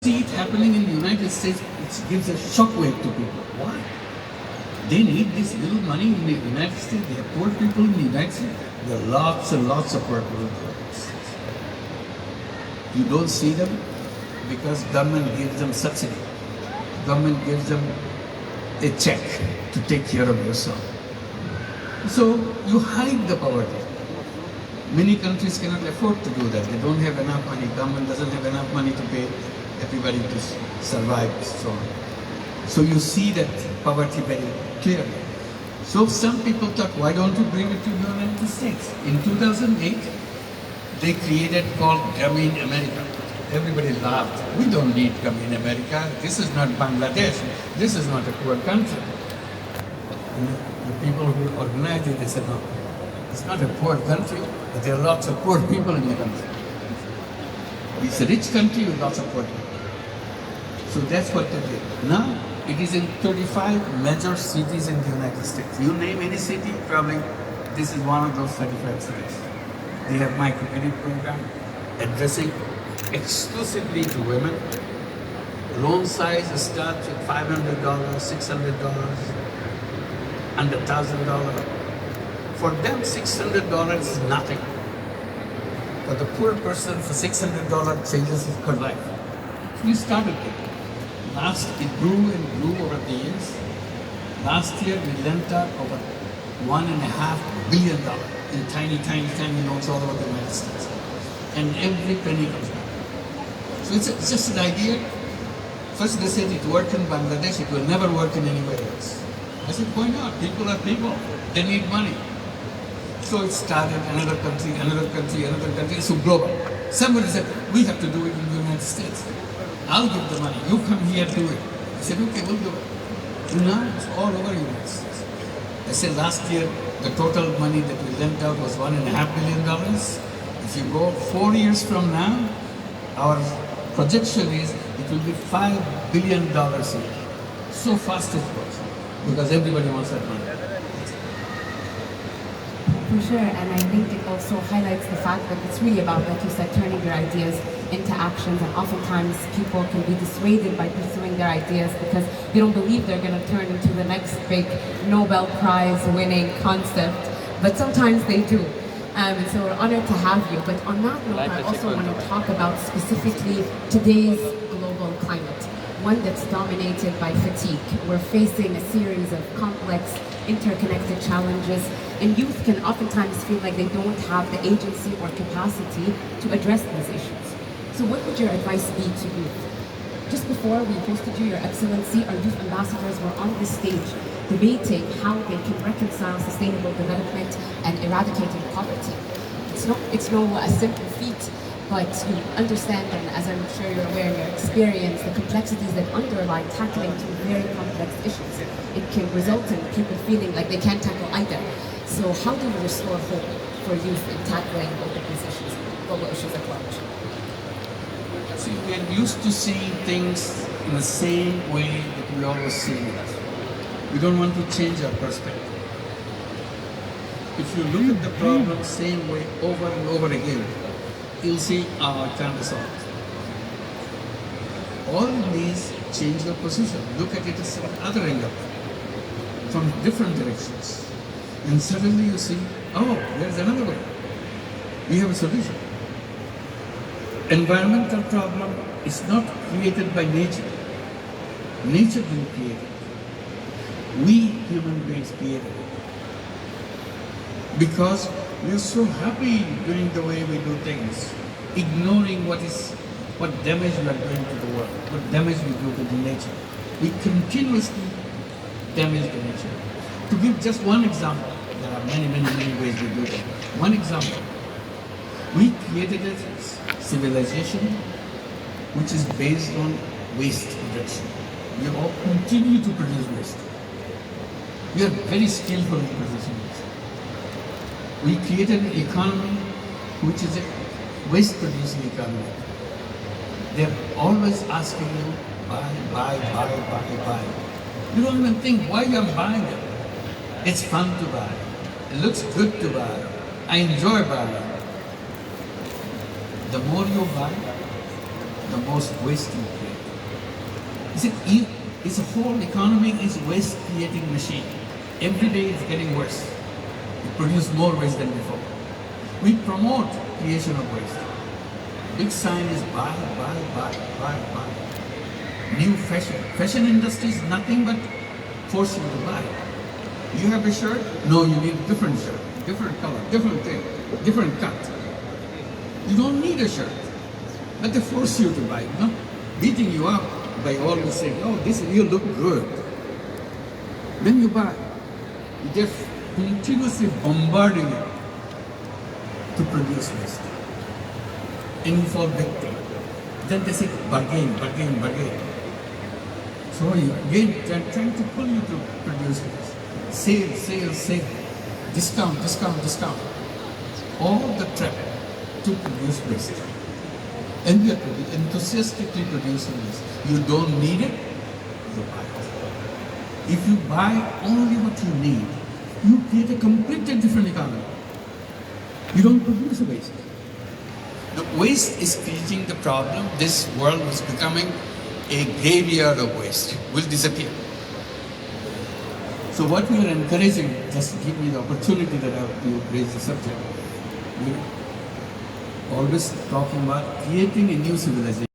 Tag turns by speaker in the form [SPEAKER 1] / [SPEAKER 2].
[SPEAKER 1] See it happening in the United States, it gives a shockwave to people. Why? They need this little money in the United States. They have poor people in the United States. There are lots and lots of poor people in the United States. You don't see them because government gives them subsidy. Government gives them a check to take care of yourself. So you hide the poverty. Many countries cannot afford to do that. They don't have enough money. Government doesn't have enough money to pay everybody to survive, so on. So you see that poverty very clearly. So some people thought, why don't you bring it to the United States? In 2008, they created called Grameen America. Everybody laughed. We don't need Grameen America. This is not Bangladesh. This is not a poor country. And the people who organized it, they said, no, it's not a poor country, but there are lots of poor people in the country. It's a rich country with lots of poor people. So that's what they did. Now, it is in 35 major cities in the United States. You name any city, probably this is one of those 35 cities. They have microcredit program addressing exclusively to women. Loan size starts at $500, $600, under $1,000. For them, $600 is nothing. For the poor person, for $600 changes her life. We started it. It grew and grew over the years. Last year, we lent out over $1.5 billion in tiny loans all over the United States. And every penny comes back. So it's just an idea. First they said it worked in Bangladesh, it will never work in anywhere else. I said, why not? People are people. They need money. So it started another country, so global. Somebody said, we have to do it in the United States. I'll give the money, you come here, do it. I said, okay, we'll do it. And now it's all over the United States. I said last year, the total money that we lent out was $1.5 billion. If you go 4 years from now, our projection is it will be $5 billion a year. So fast it goes, because everybody wants that money.
[SPEAKER 2] For sure, and I think it also highlights the fact that it's really about, like you said, turning your ideas into actions, and oftentimes people can be dissuaded by pursuing their ideas because they don't believe they're going to turn into the next big Nobel Prize winning concept, but sometimes they do. And so we're honored to have you. But on that note, I also want to talk about specifically today's global climate, one that's dominated by fatigue. We're facing a series of complex, interconnected challenges, and youth can oftentimes feel like they don't have the agency or capacity to address these issues. So what would your advice be to youth? Just before we hosted you, Your Excellency, our youth ambassadors were on this stage debating how they can reconcile sustainable development and eradicating poverty. It's no simple feat, but you understand, and as I'm sure you're aware in your experience, the complexities that underlie tackling two very complex issues. It can result in people feeling like they can't tackle either. So how do you restore hope for youth in tackling both of these issues, global issues at large?
[SPEAKER 1] See, we are used to seeing things in the same way that we always see it. We don't want to change our perspective. If you look at the problem same way over and over again, you'll see, I can't solve it. All these change your position. Look at it as from other angle, from different directions. And suddenly you see, oh, there's another way. We have a solution. Environmental problem is not created by nature. Nature didn't create it. We human beings created it. Because we're so happy doing the way we do things, ignoring what damage we are doing to the world, what damage we do to the nature. We continuously damage the nature. To give just one example, there are many ways we do that. One example, we created a civilization which is based on waste reduction. We all continue to produce waste. We are very skillful in producing waste. We created an economy which is a waste-producing economy. They're always asking you, buy. You don't even think why you're buying it. It's fun to buy. It looks good to buy. I enjoy buying. The more you buy, the most waste you create. It's a whole economy is waste creating machine. Every day it's getting worse. We produce more waste than before. We promote creation of waste. Big sign is buy. New fashion. Fashion industry is nothing but force you to buy. You have a shirt? No, you need a different shirt, different color, different thing, different cut. You don't need a shirt, but they force you to buy, beating you up by always saying, oh, this you look good. Then you buy. They're continuously bombarding you to produce waste. And you fall victim. Then they say, bargain. So again, they're trying to pull you to produce waste. Sale. Discount. All the trap to produce waste. And we are enthusiastically producing this. You don't need it, you buy it. If you buy only what you need, you create a completely different economy. You don't produce waste. The waste is creating the problem. This world is becoming a graveyard of waste. Will disappear. So what we are encouraging, just give me the opportunity that you raise the subject. We're always talking about creating a new civilization.